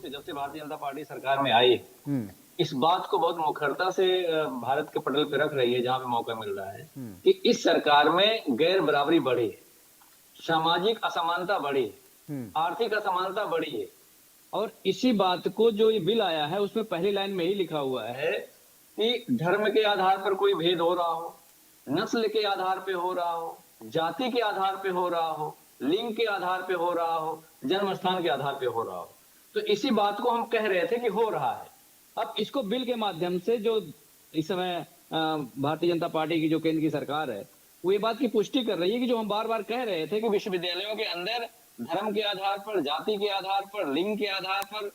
कि जब से भारतीय जनता पार्टी सरकार में आई, इस बात को बहुत मुखरता से भारत के पटल पे रख रही है जहां पे मौका मिल रहा है कि इस सरकार में गैर बराबरी बढ़ी है, सामाजिक असमानता बढ़ी है, आर्थिक असमानता बढ़ी है। और इसी बात को जो ये बिल आया है उसमें पहली लाइन में ही लिखा हुआ है कि धर्म के आधार पर कोई भेद हो रहा हो, नस्ल के आधार पे हो रहा हो, जाति के आधार पे हो रहा हो, लिंग के आधार पे हो रहा हो, जन्म स्थान के आधार पे हो रहा हो, तो इसी बात को हम कह रहे थे कि हो रहा है। अब इसको बिल के माध्यम से जो इस समय भारतीय जनता पार्टी की जो केंद्र की सरकार है वो ये बात की पुष्टि कर रही है कि जो हम बार बार कह रहे थे कि विश्वविद्यालयों के अंदर धर्म के आधार पर, जाति के आधार पर, लिंग के आधार पर,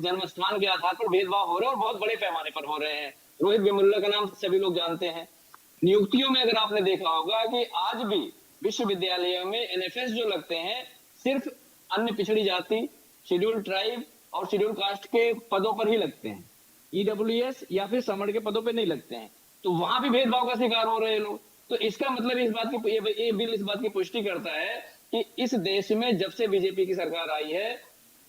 जन्म स्थान के आधार पर भेदभाव हो रहे हैं और बहुत बड़े पैमाने पर हो रहे हैं। रोहित वेमुल्ला का नाम सभी लोग जानते हैं। नियुक्तियों में अगर आपने देखा होगा कि आज भी विश्वविद्यालयों में एनएफएस जो लगते हैं सिर्फ अन्य पिछड़ी जाति, शेड्यूल ट्राइब और शेड्यूल कास्ट के पदों पर ही लगते हैं, ईडब्ल्यूएस या फिर समण के पदों पर नहीं लगते हैं। तो वहां भी भेदभाव का शिकार हो रहे हैं लोग। तो इसका मतलब इस बात की ये बिल इस बात की पुष्टि करता है कि इस देश में जब से बीजेपी की सरकार आई है,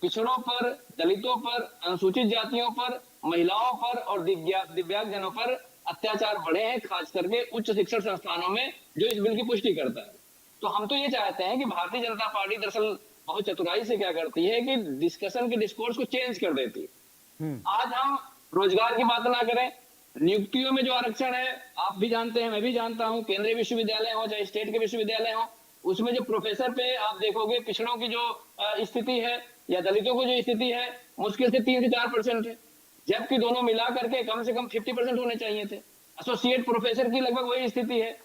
पिछड़ों पर, दलितों पर, अनुसूचित जातियों पर, महिलाओं पर और दिव्यांग जनों पर अत्याचार बढ़े हैं, खास करके उच्च शिक्षण संस्थानों में, जो इस बिल की पुष्टि करता है। तो हम तो ये चाहते हैं कि भारतीय जनता पार्टी दरअसल बहुत चतुराई से क्या करती है कि डिस्कशन के डिस्कोर्स को चेंज कर देती है। आज हम रोजगार की बात ना करें, नियुक्तियों में जो आरक्षण है आप भी जानते हैं, मैं भी जानता हूं, केंद्रीय विश्वविद्यालय हो चाहे स्टेट के विश्वविद्यालय हो, उसमें जो प्रोफेसर पे आप देखोगे पिछड़ों की जो स्थिति है या दलितों की जो स्थिति है मुश्किल से 3 से 4% है, जबकि दोनों मिला करके कम से कम 50% होने चाहिए थे। एसोसिएट प्रोफेसर की लगभग वही स्थिति है।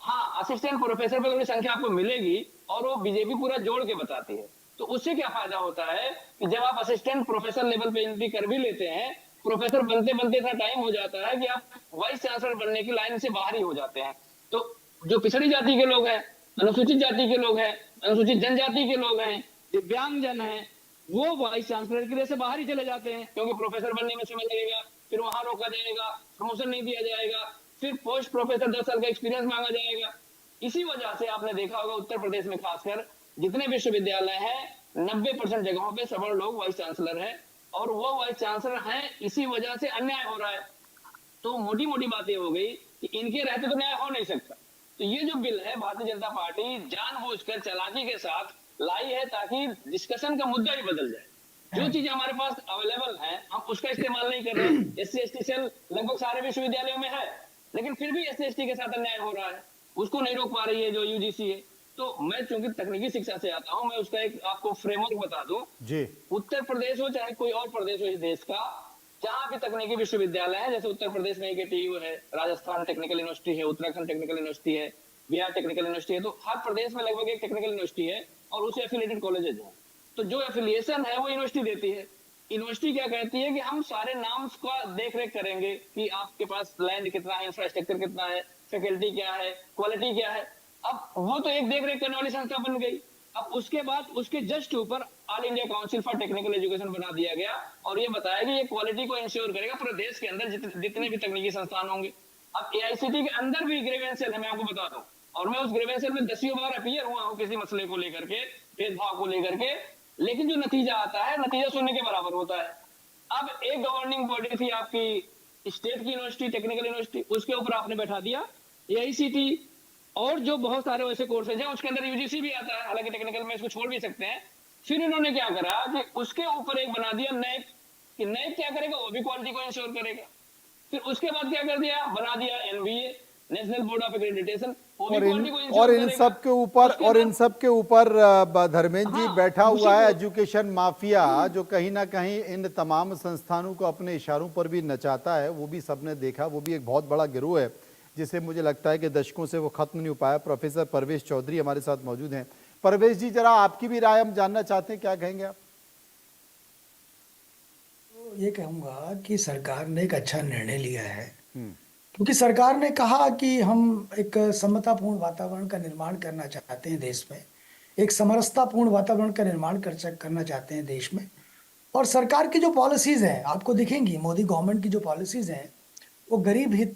हाँ, असिस्टेंट प्रोफेसर पे थोड़ी संख्या आपको मिलेगी और वो बीजेपी पूरा जोड़ के बताती है। तो उससे क्या फायदा होता है कि जब आप असिस्टेंट प्रोफेसर लेवल पे एंट्री कर भी लेते हैं, प्रोफेसर बनते बनते इतना टाइम हो जाता है कि आप वाइस चांसलर बनने की लाइन से बाहर ही हो जाते हैं। तो जो पिछड़ी जाति के लोग हैं, अनुसूचित जाति के लोग हैं, अनुसूचित जनजाति के लोग हैं, दिव्यांग जन हैं, वो वाइस चांसलर के लिए से बाहर ही चले जाते हैं, क्योंकि प्रोफेसर बनने में समय लगेगा, फिर वहां रोका जाएगा, प्रमोशन नहीं दिया जाएगा, फिर पोस्ट प्रोफेसर 10 साल का एक्सपीरियंस मांगा जाएगा। इसी वजह से आपने देखा होगा उत्तर प्रदेश में खासकर जितने विश्वविद्यालय हैं 90% जगहों पे सवर्ण लोग वाइस चांसलर हैं और वो वाइस चांसलर हैं, इसी वजह से अन्याय हो रहा है। तो मोटी मोटी बातें हो गई कि इनके रहते तो न्याय हो नहीं सकता। तो ये जो बिल है भारतीय जनता पार्टी जानबूझकर चालाकी के साथ लाई है ताकि डिस्कशन का मुद्दा ही बदल जाए। जो चीजें हमारे पास अवेलेबल है हम उसका इस्तेमाल नहीं कर रहे। एससी एसटी सेल लगभग सारे विश्वविद्यालयों में है, लेकिन फिर भी एससी एसटी के साथ अन्याय हो रहा है, उसको नहीं रोक पा रही है जो यूजीसी है। तो मैं चूंकि तकनीकी शिक्षा से आता हूं, मैं उसका एक आपको फ्रेमवर्क बता दूं जी। उत्तर प्रदेश हो चाहे कोई और प्रदेश हो इस देश का, जहां भी तकनीकी विश्वविद्यालय है, जैसे उत्तर प्रदेश में एकेटीयू है, राजस्थान टेक्निकल यूनिवर्सिटी है, उत्तराखंड टेक्निकल यूनिवर्सिटी है, बिहार टेक्निकल यूनिवर्सिटी है, तो हर प्रदेश में लगभग एक टेक्निकल यूनिवर्सिटी है और उससे एफिलिएटेड कॉलेजेस हैं। तो जो एफिलिएशन है वो यूनिवर्सिटी देती है। यूनिवर्सिटी क्या कहती है कि हम सारे नाम्स का देख रेख करेंगे कि आपके पास लैंड कितना है, इंफ्रास्ट्रक्चर कितना है, फैकल्टी क्या है, क्वालिटी क्या है। अब वो तो एक देख रेख करने वाली संस्था बन गई। अब उसके बाद उसके जस्ट ऊपर all India council for technical education बना दिया गया और ये बताया कि ये क्वालिटी को इंश्योर करेगा पूरे देश के अंदर जितने भी तकनीकी संस्थान होंगे। अब एआईसीटी के अंदर भी ग्रेवेंशियल है, मैं आपको बता दूं, और मैं उस ग्रेवेंशियल में 10 बार अपीयर हुआ हूं किसी मसले को लेकर के, भेदभाव को लेकर के, लेकिन जो नतीजा आता है नतीजा सुनने के बराबर होता है। अब एक गवर्निंग बॉडी थी आपकी स्टेट की यूनिवर्सिटी, टेक्निकल यूनिवर्सिटी, उसके ऊपर आपने बैठा दिया एआईसीटी और जो बहुत सारे वैसे कोर्सेज हैं उसके अंदर यूजीसी भी आता है, हालांकि टेक्निकल में इसको छोड़ भी सकते हैं। फिर इन्होंने क्या करा कि उसके ऊपर एक बना दिया नैक, कि नैक क्या करेगा, वो भी क्वालिटी को इंश्योर करेगा। फिर उसके बाद क्या कर दिया, बना दिया NBA, national board of accreditation, और इन सब के ऊपर धर्मेंद्र जी बैठा हुआ है एजुकेशन माफिया, जो कहीं ना कहीं इन तमाम संस्थानों को अपने इशारों पर भी नचाता है। वो भी सबने देखा, वो भी एक बहुत बड़ा गिरोह है जिसे मुझे लगता है कि दशकों से वो खत्म नहीं हो पाया। प्रोफेसर परवेश चौधरी हमारे साथ मौजूद हैं। परवेश जी, जरा आपकी भी राय हम जानना चाहते हैं, क्या कहेंगे आप? तो ये कहूंगा कि सरकार ने एक अच्छा निर्णय लिया है, क्योंकि सरकार ने कहा कि हम एक समतापूर्ण वातावरण का निर्माण करना चाहते हैं देश में, एक समरसतापूर्ण वातावरण का निर्माण करना चाहते हैं देश में। और सरकार की जो पॉलिसीज हैं आपको दिखेंगी, मोदी गवर्नमेंट की जो पॉलिसीज हैं वो गरीब हित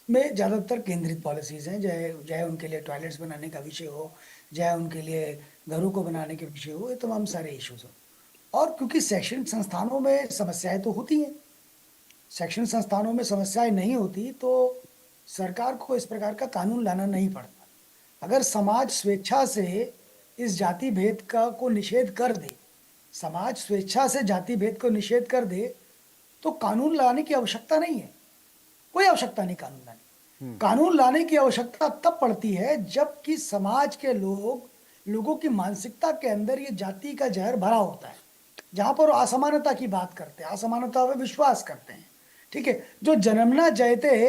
में ज्यादातर केंद्रित पॉलिसीज हैं, चाहे चाहे उनके लिए टॉयलेट्स बनाने का विषय हो, चाहे उनके लिए घरों को बनाने के विषय हो, ये तमाम सारे इश्यूज हो। और क्योंकि शैक्षणिक संस्थानों में समस्याएं तो होती हैं, शैक्षणिक संस्थानों में समस्याएं नहीं होती तो सरकार को इस प्रकार का कानून लाना नहीं पड़ता। अगर समाज स्वेच्छा से इस जाति भेद का को निषेध कर दे, समाज स्वेच्छा से जाति भेद को निषेध कर दे, तो कानून लाने की आवश्यकता नहीं है, कोई आवश्यकता नहीं कानून लाने। कानून लाने की आवश्यकता तब पड़ती है जबकि समाज के लोगों की मानसिकता के अंदर ये जाति का जहर भरा होता है, जहां पर वो असमानता की बात करते हैं, असमानता में विश्वास करते हैं। ठीक है, जो जन्मना जयते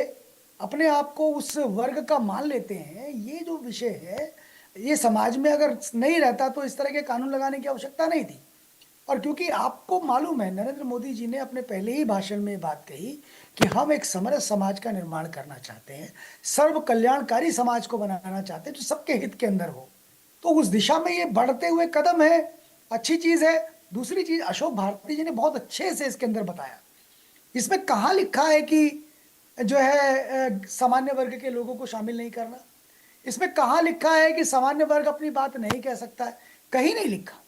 अपने आप को उस वर्ग का मान लेते हैं, ये जो विषय है ये समाज में अगर नहीं रहता तो इस तरह के कानून लगाने की आवश्यकता नहीं थी। और क्योंकि आपको मालूम है, नरेंद्र मोदी जी ने अपने पहले ही भाषण में बात कही कि हम एक समरस समाज का निर्माण करना चाहते हैं, सर्व कल्याणकारी समाज को बनाना चाहते हैं जो सबके हित के अंदर हो। तो उस दिशा में ये बढ़ते हुए कदम है, अच्छी चीज है। दूसरी चीज, अशोक भारती जी ने बहुत अच्छे से इसके अंदर बताया, इसमें कहाँ लिखा है कि जो है सामान्य वर्ग के लोगों को शामिल नहीं करना, इसमें कहाँ लिखा है कि सामान्य वर्ग अपनी बात नहीं कह सकता है, कहीं नहीं लिखा।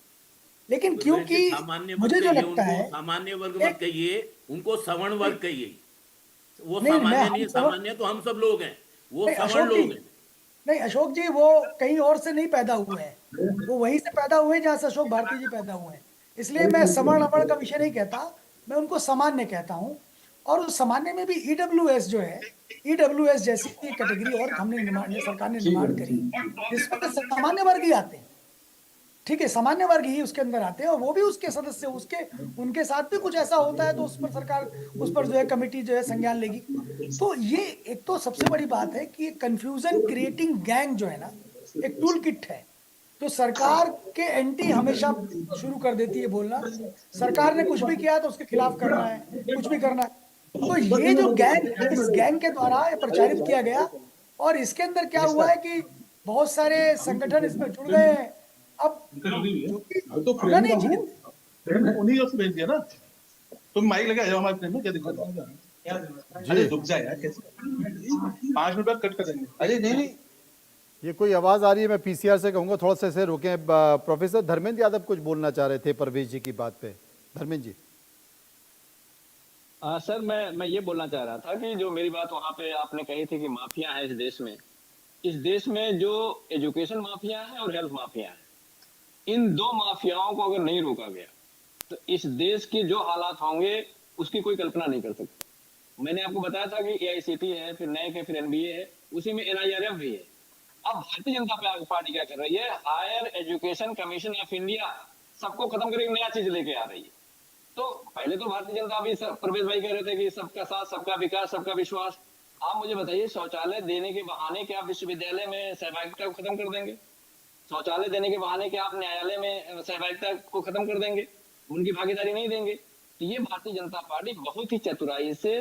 लेकिन क्योंकि सामान्य वर्ग मुझे जो कहिए, लगता है, उनको सामान्य वर्ग मत कहिए, उनको सवर्ण वर्ग कहिए। वो नहीं सामान्य नहीं, सामान्य तो हम सब लोग हैं, वो सवर्ण अशोक जी, लोग हैं। नहीं अशोक जी, वो कहीं और से नहीं पैदा हुए हैं, वो वहीं से पैदा हुए हैं जहां से अशोक भारती जी पैदा हुए हैं। इसलिए मैं सवर्ण अवर्ण का विषय नहीं कहता, मैं उनको सामान्य कहता हूं। और उस सामान्य में भी ईडब्ल्यूएस जो है, ईडब्ल्यूएस जैसी कैटेगरी और सरकार ने निर्माण करी, जिसमें सामान्य वर्ग ही आते हैं। ठीक है, सामान्य वर्ग ही उसके अंदर आते हैं और वो भी उसके सदस्य, उनके साथ भी कुछ ऐसा होता है तो उस पर सरकार, उस पर जो है कमेटी जो है संज्ञान लेगी। तो ये एक तो सबसे बड़ी बात है कि कंफ्यूजन क्रिएटिंग गैंग जो है ना, एक टूल किट है तो सरकार के एंटी हमेशा शुरू कर देती है बोलना। सरकार ने कुछ भी किया तो उसके खिलाफ करना है, कुछ भी करना है। तो ये जो गैंग है, इस गैंग के द्वारा ये प्रचारित किया गया और इसके अंदर क्या हुआ है कि बहुत सारे संगठन इसमें जुड़ गए हैं। अब जो कि तो पुरानी फ्रेंड चीज, फ्रेंड उन्हीं को भेज दिया ना। तुम माइक लगे आ जाओ हमारे फ्रेंड में, क्या दिक्कत है? अरे रुक जा यार, कैसे 5 मिनट बाद कट कर देंगे। अरे नहीं नहीं, ये कोई आवाज आ रही है, मैं पीसीआर से कहूंगा थोड़ा सा इसे रोकें। प्रोफेसर धर्मेंद्र यादव कुछ बोलना चाह रहे थे परवेश जी की बात पे। धर्मेंद्र जी। सर, मैं ये बोलना चाह रहा था कि जो मेरी बात वहां पे आपने कही थी कि माफिया है इस देश में जो एजुकेशन माफिया है और हेल्थ माफिया है, इन दो माफियाओं को अगर नहीं रोका गया तो इस देश के जो हालात होंगे उसकी कोई कल्पना नहीं कर सकते। मैंने आपको बताया था कि एआईसीटी है, फिर नैक है, फिर एनबीए है, उसी में एनआईआरएफ भी है। अब भारतीय जनता पार्टी क्या कर रही है, higher education commission of India सबको खत्म करके नया चीज लेके आ रही है। तो पहले तो भारतीय जनता भी प्रवेश भाई कह रहे थे कि सबका साथ, सबका विकास, सबका विश्वास। आप मुझे बताइए, शौचालय देने के बहाने क्या आप विश्वविद्यालय में सहभागिता को खत्म कर देंगे? शौचालय देने के बहाने क्या आप न्यायालय में सहभागिता को खत्म कर देंगे, उनकी भागीदारी नहीं देंगे? तो ये भारतीय जनता पार्टी बहुत ही चतुराई से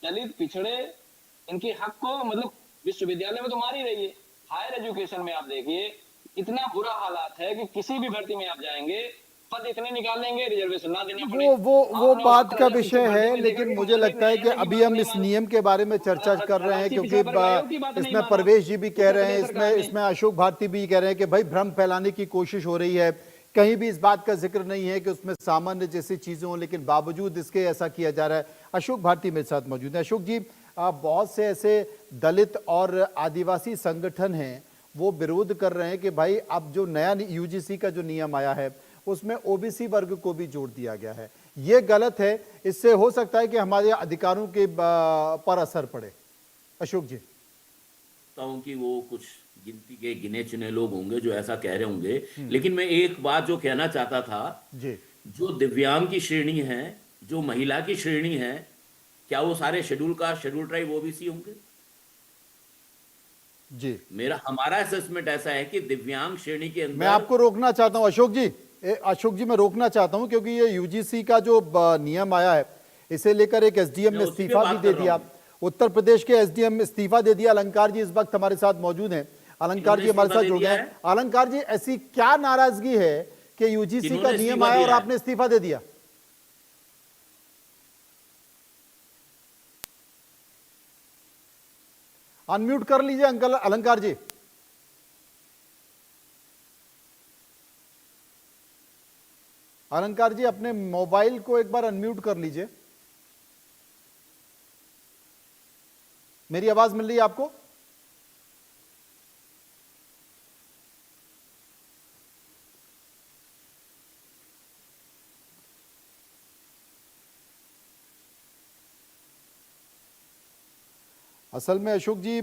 दलित, पिछड़े, इनके हक को मतलब विश्वविद्यालय में तो मार ही रही है। हायर एजुकेशन में आप देखिए इतना बुरा हालात है कि किसी भी भर्ती में आप जाएंगे पद इतने निकाल लेंगे, रिजर्वेशन ना देना पड़े। वो बात का विषय है, लेकिन मुझे लगता है कि अभी हम इस नियम के बारे में चर्चा कर रहे हैं क्योंकि इसमें परवेश जी भी कह रहे हैं, इसमें अशोक भारती भी कह रहे हैं कि भाई भ्रम फैलाने की कोशिश हो रही है। कहीं भी इस बात का जिक्र नहीं है कि उसमें सामान्य जैसी चीजें हों, लेकिन बावजूद इसके ऐसा किया जा रहा है। अशोक भारती मेरे साथ मौजूद है। अशोक जी, बहुत से ऐसे दलित और आदिवासी संगठन हैं वो विरोध कर रहे हैं कि भाई अब जो नया यूजीसी का जो नियम आया है उसमें ओबीसी वर्ग को भी जोड़ दिया गया है, ये गलत है, इससे हो सकता है कि हमारे अधिकारों के पर असर पड़े। अशोक जी। कि वो कुछ गिनती के गिने चुने लोग होंगे जो ऐसा कह रहे होंगे, लेकिन मैं एक बात जो कहना चाहता था जी, जो दिव्यांग की श्रेणी है, जो महिला की श्रेणी है, क्या वो सारे schedule caste, schedule tribe, OBC होंगे? जी, हमारा असेसमेंट ऐसा है कि दिव्यांग श्रेणी के अंदर। मैं आपको रोकना चाहता हूं अशोक जी, मैं रोकना चाहता हूं क्योंकि ये यूजीसी का जो नियम आया है इसे लेकर एक एसडीएम ने इस्तीफा भी दे दिया। उत्तर प्रदेश के एसडीएम इस्तीफा दे दिया। अलंकार जी इस वक्त हमारे साथ मौजूद हैं। अलंकार जी हमारे साथ जुड़ गए हैं। अलंकार जी, ऐसी क्या नाराजगी है कि यूजीसी का नियम आया और आपने इस्तीफा दे दिया? अनम्यूट कर लीजिए अंकल अलंकार जी। अलंकार जी अपने मोबाइल को एक बार अनम्यूट कर लीजिए। मेरी आवाज मिल रही है आपको? असल में अशोक जी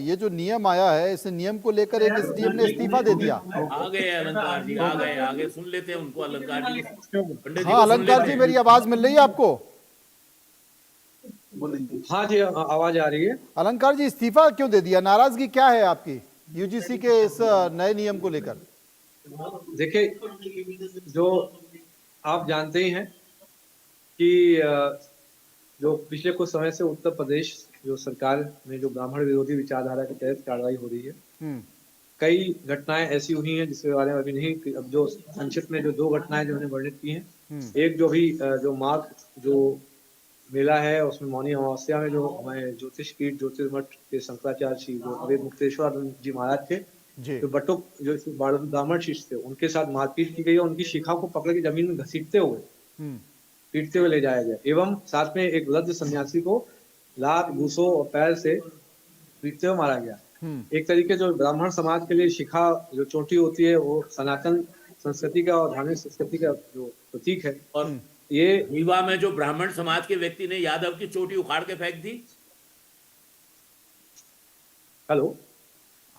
ये जो नियम आया है, इस नियम को लेकर एक एसडीएम ने इस्तीफा दे दिया। आ गए अलंकार जी, आ गए, आगे सुन लेते हैं उनको, अलंकार जी पंडित जी हाँ को सुन अलंकार लेते जी हैं। मेरी आवाज मिल रही है आपको? हाँ जी, आवाज आ रही है। अलंकार जी इस्तीफा क्यों दे दिया? नाराजगी क्या है आपकी यूजीसी के इस नए नियम को लेकर? देखिए, जो आप जानते ही हैं कि जो पिछले कुछ समय से उत्तर प्रदेश जो सरकार में जो ब्राह्मण विरोधी विचारधारा के तहत कार्रवाई हो रही है, कई घटनाएं ऐसी हुई हैं जिसके बारे में अभी नहीं, अब जो संक्षिप्त में जो 2 घटनाएं जो मैंने वर्णित की हैं, एक जो भी जो माघ जो मेला है उसमें मौनी अमावस्या में जो हमारे ज्योतिष पीठ ज्योतिर्मठ के शंकराचार्य श्री जो अवैध मुक्तेश्वर जी महाराज थे, जो बटुक जो ब्राह्मण शिष्य थे, उनके साथ मारपीट की गई और उनकी शिखा को पकड़ के जमीन में घसीटते हुए पीटते हुए ले जाया गया, एवं साथ में एक वृद्ध सन्यासी को लात घूसों और पैर से पीटते हुए मारा गया। एक तरीके जो ब्राह्मण समाज के लिए शिखा जो चोटी होती है वो सनातन संस्कृति का और धार्मिक संस्कृति का जो प्रतीक है। और ये रीवा में जो ब्राह्मण समाज के व्यक्ति ने यादव की चोटी उखाड़ के फेंक दी। हेलो,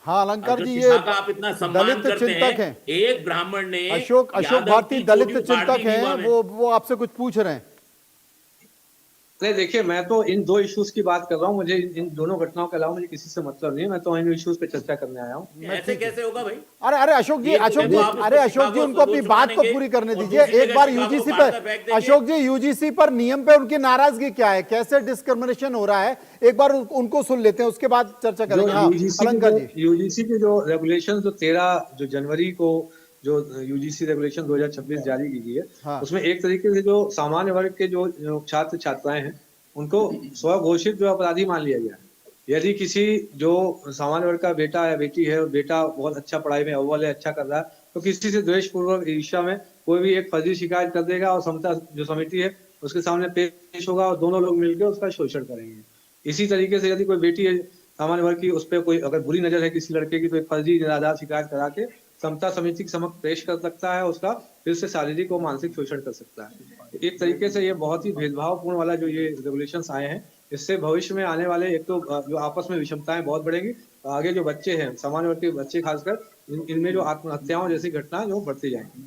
हाँ अलंकार जो जी शिखा ये का आप इतना सम्मान दलित करते चिंतक हैं, एक ब्राह्मण ने अशोक यादव भारती की दलित चोटी उखाड़ चिंतक दी रीवा हैं, में। वो आपसे कुछ पूछ रहे हैं। नहीं देखिए, मैं तो इन 2 इश्यूज की बात कर रहा हूँ, मुझे इन दोनों घटनाओं के अलावा मुझे किसी से मतलब नहीं है, मैं तो इन इश्यूज पे चर्चा करने आया हूँ। ऐसे कैसे होगा भाई? अरे अशोक जी, अरे अशोक जी उनको अपनी बात को पूरी करने दीजिए। एक बार यूजीसी पर, अशोक जी यूजीसी पर नियम पे उनकी नाराजगी क्या है, कैसे डिस्क्रिमिनेशन हो रहा है, एक बार उनको सुन लेते हैं, उसके बाद चर्चा करेंगे। हाँ अलंकार जी, यूजीसी के जो रेगुलेशन जो 13 जो जनवरी को जो यूजीसी रेगुलेशन 2026 जारी की गई है, हाँ। उसमें एक तरीके से जो सामान्य वर्ग के जो छात्र छात्राएं हैं उनको स्वघोषित जो अपराधी मान लिया गया है। यदि किसी जो सामान्य वर्ग का बेटा या बेटी है और बेटा बहुत अच्छा पढ़ाई में अव्वल है, अच्छा कर रहा है, तो किसी से द्वेषपूर्वक ईर्ष्या में कोई भी एक फर्जी शिकायत कर देगा और समता जो समिति है उसके सामने पेश होगा और दोनों लोग मिलकर उसका शोषण करेंगे। इसी तरीके से यदि कोई बेटी है सामान्य वर्ग की, उस पर कोई अगर बुरी नजर है किसी लड़के की, तो एक फर्जी निराधार शिकायत करा के समता समिति के समक्ष पेश कर सकता है, उसका फिर से शारीरिक और मानसिक शोषण कर सकता है। एक तरीके से ये बहुत ही भेदभावपूर्ण वाला जो ये रेगुलेशंस आए हैं, इससे भविष्य में आने वाले एक तो जो आपस में विषमताएं बहुत बढ़ेंगी, आगे जो बच्चे हैं सामान्य वर्ग के बच्चे खासकर इनमें जो आत्महत्याओं जैसी घटना जो बढ़ती जाएंगी।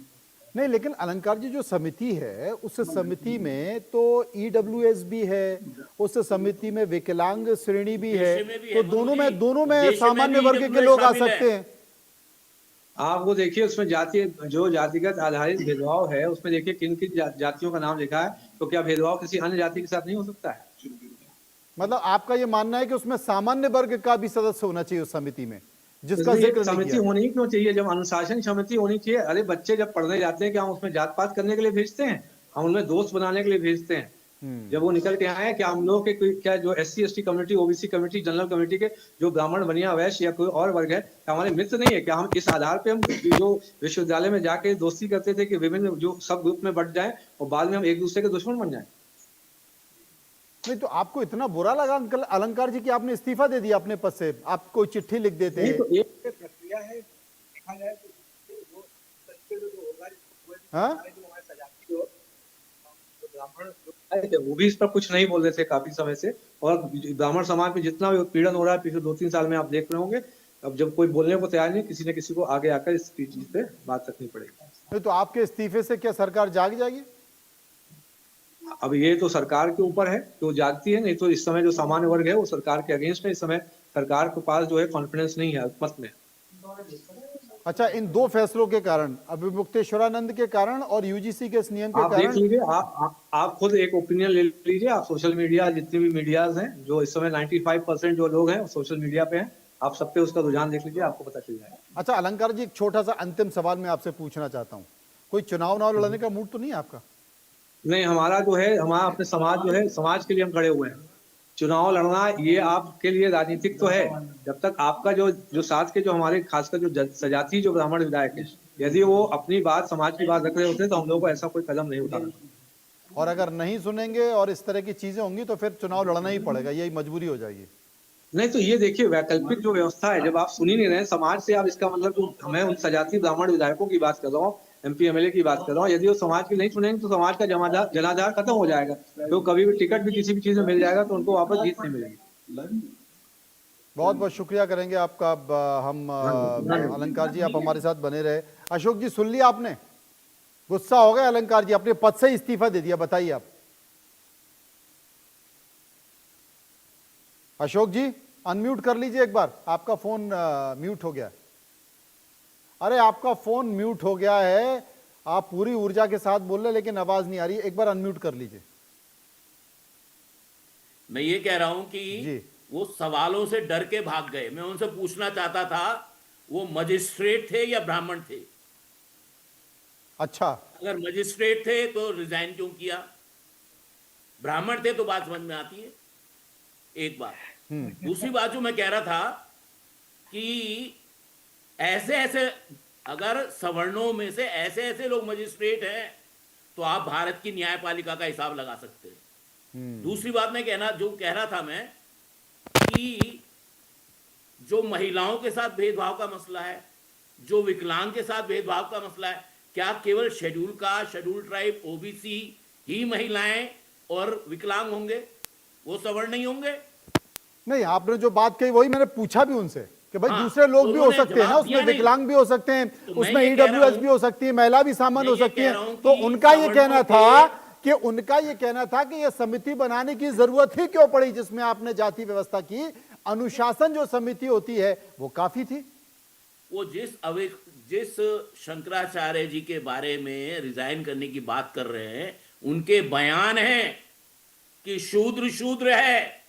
नहीं लेकिन अलंकार जी जो समिति है उस समिति में तो ईडब्ल्यूएस भी है, उस समिति में विकलांग श्रेणी भी है, तो दोनों में सामान्य वर्ग के लोग आ सकते हैं। आप वो देखिए उसमें जो जातिगत आधारित भेदभाव है उसमें देखिए किन किन जातियों का नाम लिखा है, तो क्या भेदभाव किसी अन्य जाति के साथ नहीं हो सकता है? मतलब आपका ये मानना है कि उसमें सामान्य वर्ग का भी सदस्य होना चाहिए उस समिति में, जिसका जिक्र नहीं समिति किया। होनी क्यों चाहिए? जब अनुशासन समिति होनी चाहिए। अरे बच्चे जब पढ़ने जाते हैं क्या हम उसमें जात पात करने के लिए भेजते हैं? हम उनमें दोस्त बनाने के लिए भेजते हैं। जब वो निकल के आए क्या हम लोग के क्या जो SC ST community, OBC community, general community के जो ब्राह्मण बनिया वैश्य या कोई और वर्ग है, क्या हमारे मित्र नहीं है? क्या हम इस आधार पे हम जो विश्वविद्यालय में जाके दोस्ती करते थे कि विभिन्न जो सब ग्रुप में बट जाए और बाद में हम एक दूसरे के दुश्मन बन जाए? नहीं तो आपको इतना बुरा लगा अंकल अलंकार जी कि आपने इस्तीफा दे दिया अपने पद से? आप कोई चिट्ठी लिख देते हैं? तो एक प्रक्रिया है, देखा जाए तो जो होगा हाँ? वो भी इस पर कुछ नहीं बोल रहे थे काफी समय से, और ब्राह्मण समाज में जितना भी उत्पीड़न हो रहा है पिछले 2-3 साल में आप देख रहे होंगे, अब जब कोई बोलने को तैयार नहीं, किसी न किसी को आगे आकर इस चीज पे बात रखनी पड़ेगी। नहीं तो आपके इस्तीफे से क्या सरकार जाग जाएगी? अब ये तो सरकार के ऊपर है कि वो जागती है, नहीं तो इस समय जो सामान्य वर्ग है वो सरकार के अगेंस्ट है। इस समय सरकार के पास जो है कॉन्फिडेंस नहीं है अल्पमत में। अच्छा, इन 2 फैसलों के कारण, अभिमुक्तेश्वरानंद के कारण और यूजीसी के इस नियम के आप कारण, देख लीजिए, आप खुद एक ओपिनियन ले लीजिए। आप सोशल मीडिया जितने भी मीडियाज हैं, जो इस समय 95% जो लोग हैं सोशल मीडिया पे हैं, आप सब पे उसका रुझान देख लीजिए, आपको पता चल जाएगा। अच्छा अलंकार जी, एक छोटा सा अंतिम सवाल मैं आपसे पूछना चाहता हूँ, कोई चुनाव लड़ने का मूड तो नहीं है आपका? नहीं, हमारा जो है, हमारा अपने समाज जो है, समाज के लिए हम खड़े हुए हैं। चुनाव लड़ना ये आपके लिए राजनीतिक तो है, जब तक आपका जो साथ के जो हमारे खासकर जो सजाती जो ब्राह्मण विधायक है, यदि वो अपनी बात समाज की बात रख रहे होते तो हम लोगों को ऐसा कोई कदम नहीं उठाना। और अगर नहीं सुनेंगे और इस तरह की चीजें होंगी तो फिर चुनाव लड़ना ही पड़ेगा, यही मजबूरी हो जाएगी। नहीं तो ये देखिए वैकल्पिक जो व्यवस्था है, जब आप सुन ही नहीं रहे समाज से, आप इसका मतलब मैं उन सजाती ब्राह्मण विधायकों की बात कर रहा हूँ, MP MLA की बात कर रहा हूँ, यदि वो समाज की नहीं सुनेंगे तो समाज का जनाधार खत्म हो जाएगा। तो कभी भी टिकट भी किसी भी चीज में मिल जाएगा तो उनको वापस जीत नहीं मिलेगी। बहुत बहुत शुक्रिया करेंगे आपका। हम अलंकार जी आप हमारे साथ बने रहे। अशोक जी सुन लिया आपने, गुस्सा हो गए अलंकार जी, अपने पद से इस्तीफा दे दिया, बताइए आप। अशोक जी अनम्यूट कर लीजिए एक बार, आपका फोन म्यूट हो गया। अरे आपका फोन म्यूट हो गया है, आप पूरी ऊर्जा के साथ बोल रहे लेकिन आवाज नहीं आ रही, एक बार अनम्यूट कर लीजिए। मैं ये कह रहा हूं कि जी वो सवालों से डर के भाग गए। मैं उनसे पूछना चाहता था वो मजिस्ट्रेट थे या ब्राह्मण थे। अच्छा, अगर मजिस्ट्रेट थे तो रिजाइन क्यों किया, ब्राह्मण थे तो बात समझ में आती है। एक बात। दूसरी बात जो मैं कह रहा था कि ऐसे ऐसे अगर सवर्णों में से ऐसे ऐसे लोग मजिस्ट्रेट हैं तो आप भारत की न्यायपालिका का हिसाब लगा सकते हैं। दूसरी बात मैं कह रहा था मैं कि जो महिलाओं के साथ भेदभाव का मसला है, जो विकलांग के साथ भेदभाव का मसला है, क्या केवल schedule caste, schedule tribe, OBC ही महिलाएं और विकलांग होंगे, वो सवर्ण नहीं होंगे? नहीं आपने जो बात कही वही मैंने पूछा भी उनसे कि भाई हाँ, दूसरे लोग भी हो उन्होंने सकते हैं ना, जवाब उसमें दिया नहीं। विकलांग भी हो सकते हैं, तो मैं उसमें ये कह रहा EWS भी हो सकती है, महिला भी शामिल हो मैं ये सकती कह है। रहा हूं तो कि उनका ये कहना सवर्णों था के- कि उनका ये कहना था कि ये समिति बनाने की जरूरत ही क्यों पड़ी जिसमें आपने जाति व्यवस्था की, अनुशासन जो समिति होती है वो काफी थी। वो जिस शंकराचार्य जी के बारे में रिजाइन करने की बात कर रहे हैं, उनके बयान हैं कि शूद्र शूद्र है,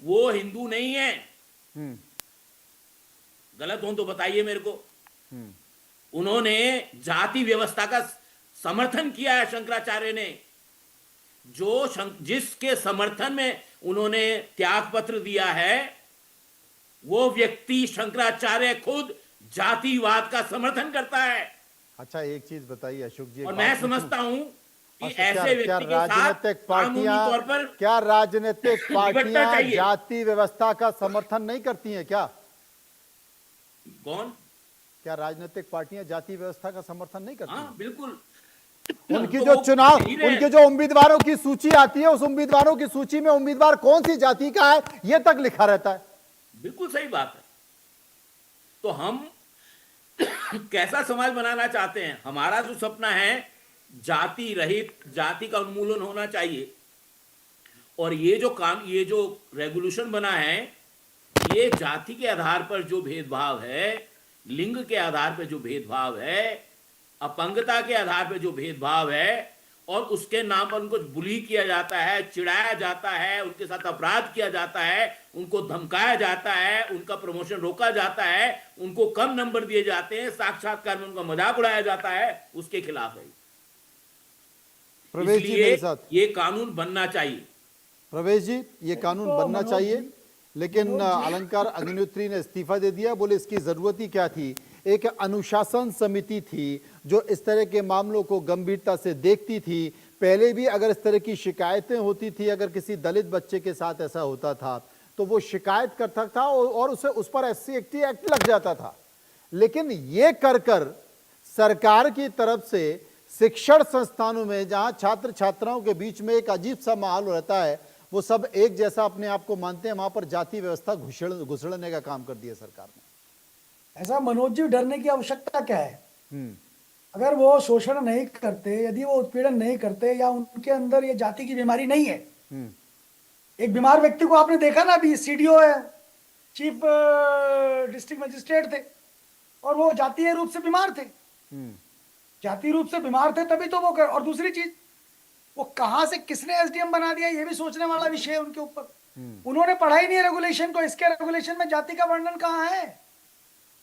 वो हिंदू नहीं है। गलत हो तो बताइए मेरे को। उन्होंने जाति व्यवस्था का समर्थन किया है शंकराचार्य ने, जिसके समर्थन में उन्होंने त्याग पत्र दिया है, वो व्यक्ति शंकराचार्य खुद जातिवाद का समर्थन करता है। अच्छा एक चीज बताइए अशोक जी, एक और बात मैं पूछूं? समझता हूं कि अच्छा, ऐसे व्यक्ति के साथ कानूनी तौर पर क्या राजनीतिक निपटना पार्टियां चाहिए। जाति व्यवस्था का समर्थन नहीं करती हैं क्या? कौन? क्या राजनीतिक पार्टियां जाति व्यवस्था का समर्थन नहीं करती? हाँ बिल्कुल। उनकी तो जो वो चुनाव, कह ही रहे हैं। उनके जो उम्मीदवारों की सूची आती है, उस उम्मीदवारों की सूची में उम्मीदवार कौन सी जाति का है यह तक लिखा रहता है। बिल्कुल सही बात है। तो हम कैसा समाज बनाना चाहते हैं? हमारा जो सपना है जाति रहित, जाति का उन्मूलन होना चाहिए। और ये जो रेगुलेशन बना है, ये जाति के आधार पर जो भेदभाव है, लिंग के आधार पर जो भेदभाव है, अपंगता के आधार पर जो भेदभाव है, और उसके नाम पर उनको बुली किया जाता है, चिढ़ाया जाता है, उनके साथ अपराध किया जाता है, उनको धमकाया जाता है, उनका प्रमोशन रोका जाता है, उनको कम नंबर दिए जाते हैं, साक्षात्कार में उनका मजाक उड़ाया जाता है, उसके खिलाफ है। प्रवेश जी इसलिए मेरे साथ, ये कानून बनना चाहिए। प्रवेश जी ये कानून तो बनना मनोज चाहिए, जी, लेकिन अलंकार अग्निहोत्री ने इस्तीफा दे दिया। बोले इसकी जरूरत ही क्या थी? एक अनुशासन समिति थी जो इस तरह के मामलों को गंभीरता से देखती थी। पहले भी अगर इस तरह की शिकायतें होती थी, अगर किसी दलित बच्चे के साथ ऐसा होता था तो वो शिकायत करता था और उसे उस पर SC एक्ट लग जाता था। लेकिन ये कर सरकार की तरफ से शिक्षण संस्थानों में जहां छात्र छात्राओं के बीच में एक अजीब सा माहौल रहता है, वो सब एक जैसा अपने आप को मानते हैं, वहां पर जाति व्यवस्था घुसड़ने का काम कर दिया सरकार ने। ऐसा मनोज जी डरने की आवश्यकता क्या है? अगर वो शोषण नहीं करते, यदि वो उत्पीड़न नहीं करते, या उनके अंदर ये जाति की बीमारी नहीं है, एक बीमार व्यक्ति को आपने देखा ना, अभी CDO है, चीफ डिस्ट्रिक्ट मजिस्ट्रेट थे, और वो जातीय रूप से बीमार थे। जातीय रूप से बीमार थे तभी तो वो और दूसरी चीज, वो कहां से किसने SDM बना दिया, ये भी सोचने वाला विषय है उनके ऊपर। उन्होंने पढ़ा ही नहीं है रेगुलेशन को। इसके रेगुलेशन में जाति का वर्णन कहाँ है?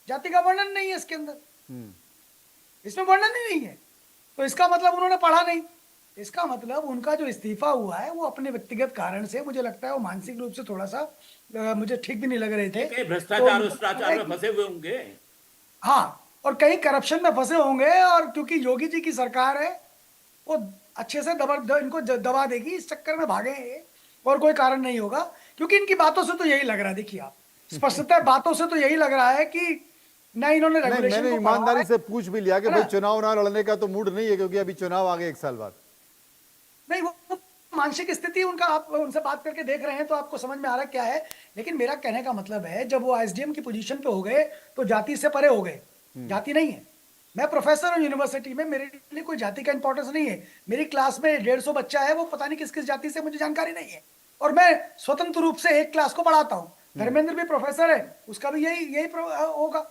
जाति का वर्णन नहीं है इसके अंदर, इसमें वर्णन ही नहीं है। तो इसका मतलब उन्होंने पढ़ा नहीं। इसका मतलब उनका जो इस्तीफा हुआ है वो अपने व्यक्तिगत कारण से, मुझे लगता है वो मानसिक रूप से थोड़ा सा मुझे ठीक भी नहीं लग रहे थे। कहीं तो भ्रष्टाचार मुझे लगता भ्रष्टाचार है में कि फंसे हुए होंगे। हाँ, और कहीं करप्शन में फंसे होंगे, और क्योंकि योगी जी की सरकार है वो अच्छे से इनको दबा देगी, इस चक्कर में भागे हैं ये, और कोई कारण नहीं होगा। क्योंकि इनकी बातों से तो यही लग रहा है, देखिए आप स्पष्टतः बातों से तो यही लग रहा है कि ना इन्होंने नहीं, रेगुलेशन मैंने को पढ़ा ईमानदारी है। से पूछ भी लिया कि है भाई ना? चुनाव ना लड़ने का तो मूड नहीं है, क्योंकि अभी चुनाव आ गए 1 साल बाद। नहीं, वो मानसिक स्थिति उनका, आप उनसे बात करके देख रहे हैं तो आपको समझ में आ रहा है क्या है। लेकिन मेरा कहने का मतलब है, जब वो एसडीएम की पोजीशन पे हो गए तो जाति से परे हो गए। जाति नहीं है, मैं प्रोफेसर हूँ यूनिवर्सिटी में, मेरे लिए कोई जाति का इंपॉर्टेंस नहीं है। मेरी क्लास में 150 बच्चा है, वो पता नहीं किस किस जाति से, मुझे जानकारी नहीं है, और मैं स्वतंत्र रूप से एक क्लास को पढ़ाता हूँ। धर्मेंद्र भी प्रोफेसर है, उसका भी यही यही होगा।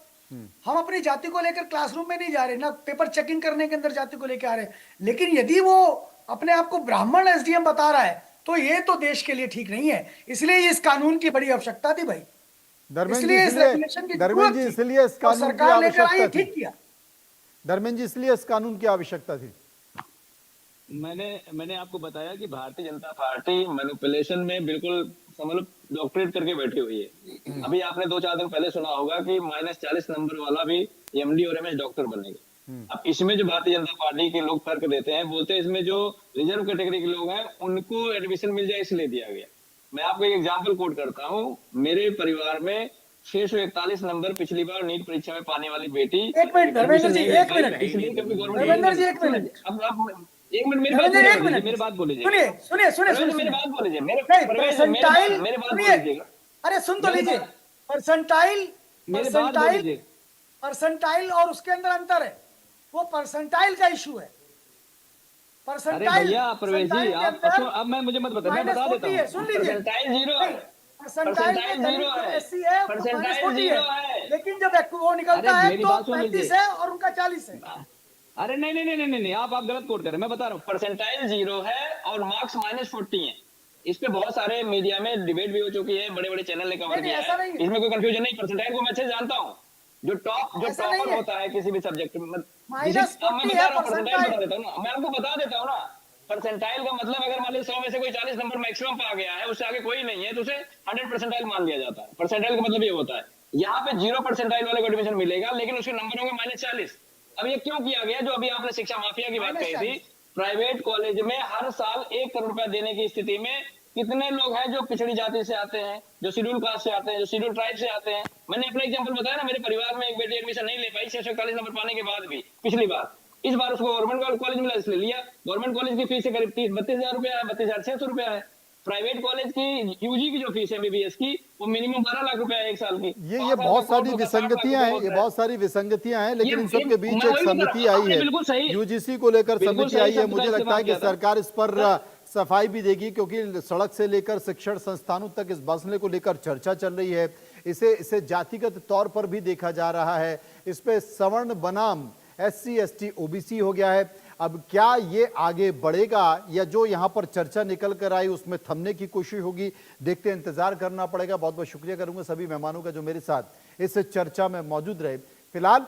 हम अपनी जाति को लेकर क्लासरूम में नहीं जा रहे, ना पेपर चेकिंग करने के अंदर जाति को लेकर आ रहे। लेकिन यदि वो अपने आप को ब्राह्मण एसडीएम बता रहा है तो ये तो देश के लिए ठीक नहीं है। इसलिए इस कानून की बड़ी आवश्यकता थी भाई, धर्मेंद्र जी, इसलिए इस रेगुलेशन की धर्मेंद्र जी, जरूरत थी, इसलिए इस और कानून की सरकार लेकर आई, आवश्यकता थी। ठीक किया। धर्मेंद्र जी, इसलिए इस कानून की आवश्यकता थी। मैंने आपको बताया कि भारतीय जनता पार्टी मैनिपुलेशन में बिल्कुल समझ लो डॉक्टरेट करके बैठी हुई है। अभी आपने 2-4 दिन पहले सुना होगा कि -40 नंबर वाला भी एमडी और एमएस डॉक्टर बनेगा। अब इसमें जो भारतीय जनता पार्टी के लोग फर्क देते हैं, बोलते हैं इसमें जो रिजर्व कैटेगरी के लोग हैं उनको एडमिशन मिल जाए इसलिए दिया गया। मैं आपको एक एग्जाम्पल कोट करता हूँ। मेरे परिवार में 641 नंबर पिछली बार नीट परीक्षा में पाने वाली बेटी एक मिनट धर्मेंद्र जी, एक मिनट इसलिए क्योंकि धर्मेंद्र जी, एक मिनट अब एक मिनट मेरी बात धर्मेंद्र, एक बोलिए, मिनट मेरी बात बोलिए। सुनिए सुनिए सुनिए परवेज, मेरी सुनिए बात बोल लीजिए। मेरे नहीं, परवेज, परसेंटाइल मेरी बात बोल सुनिए, लीजिएगा। अरे सुन तो मेरी लीजिए। बात- परसेंटाइल मेरी बात बोल परसेंटाइल लीजिए। परसेंटाइल और उसके अंदर अंतर है। वो परसेंटाइल का इशू है। अरे परसेंटाइल भैया परवेज जी, आप अब मैं मुझे मत बता, मैं बता देता हूँ। सुन लीजिए, परसेंटाइल 0 है। परसेंटाइल में परसेंटाइल 0 है। एससी है, परसेंटाइल -40 0 है। लेकिन जब वो निकलता अरे है मेरी तो बात सुन 35 लीजिए। है और उनका 40 है। अरे नहीं नहीं नहीं नहीं नहीं, आप गलत कोट कर रहे हैं। मैं बता रहा हूँ, परसेंटाइल 0 है और मार्क्स -40 है। इस पे बहुत सारे मीडिया में डिबेट भी हो चुकी है, बड़े बड़े चैनल ने कवर नहीं, किया ऐसा है। नहीं है। इसमें कोई कंफ्यूजन नहीं। परसेंटाइल को मैं अच्छे से जानता हूँ। जो ऐसा नहीं टॉपर है। होता है किसी भी सब्जेक्ट में, अब मैं -40 बता है रहा हूँ, परसेंटाइल परसेंटाइल। बता देता हूँ ना, मैं आपको बता देता हूँ ना। परसेंटाइल का मतलब अगर मान लीजिए 100 में से कोई 40 नंबर मैक्सिमम पा गया है, उससे आगे कोई नहीं है, तो उसे 100 परसेंटाइल मान लिया जाता है। परसेंटाइल का मतलब ये होता है। यहाँ पे 0 परसेंटाइल वाले को एडमिशन मिलेगा, लेकिन उसके नंबर होंगे -40। अब ये क्यों किया गया? जो अभी आपने शिक्षा माफिया की बात कही थी, प्राइवेट कॉलेज में हर साल 1 करोड़ रुपया देने की स्थिति में कितने लोग हैं जो पिछड़ी जाति से आते हैं, जो शेड्यूल कास्ट से आते हैं, जो शेड्यूल ट्राइब से आते हैं। मैंने अपना एग्जांपल बताया ना, मेरे परिवार में एक बेटी एडमिशन नहीं ले पाई 641 नंबर पाने के बाद भी पिछली बार। इस बार उसको गवर्नमेंट कॉलेज मिला इसलिए लिया। गवर्नमेंट कॉलेज की फीस करीब 32,000 रुपया है, 32,600 रुपया है। प्राइवेट कॉलेज की यूजी की जो फीस है एमबीबीएस की, वो मिनिमम 12 लाख रुपया है 1 साल की। ये बहुत सारी विसंगतियां हैं, ये बहुत सारी विसंगतियां हैं, लेकिन इन सब के बीच एक समिति आई है, यूजीसी को लेकर समिति आई है। मुझे लगता है कि सरकार इस पर सफाई भी देगी, क्योंकि सड़क से लेकर शिक्षण संस्थानों तक इस मसले को लेकर चर्चा चल रही है। इसे जातिगत तौर पर भी देखा जा रहा है। इस पे सवर्ण बनाम SC ST OBC हो गया है। अब क्या ये आगे बढ़ेगा, या जो यहाँ पर चर्चा निकल कर आई उसमें थमने की कोशिश होगी, देखते इंतजार करना पड़ेगा। बहुत बहुत शुक्रिया करूंगा सभी मेहमानों का जो मेरे साथ इस चर्चा में मौजूद रहे। फिलहाल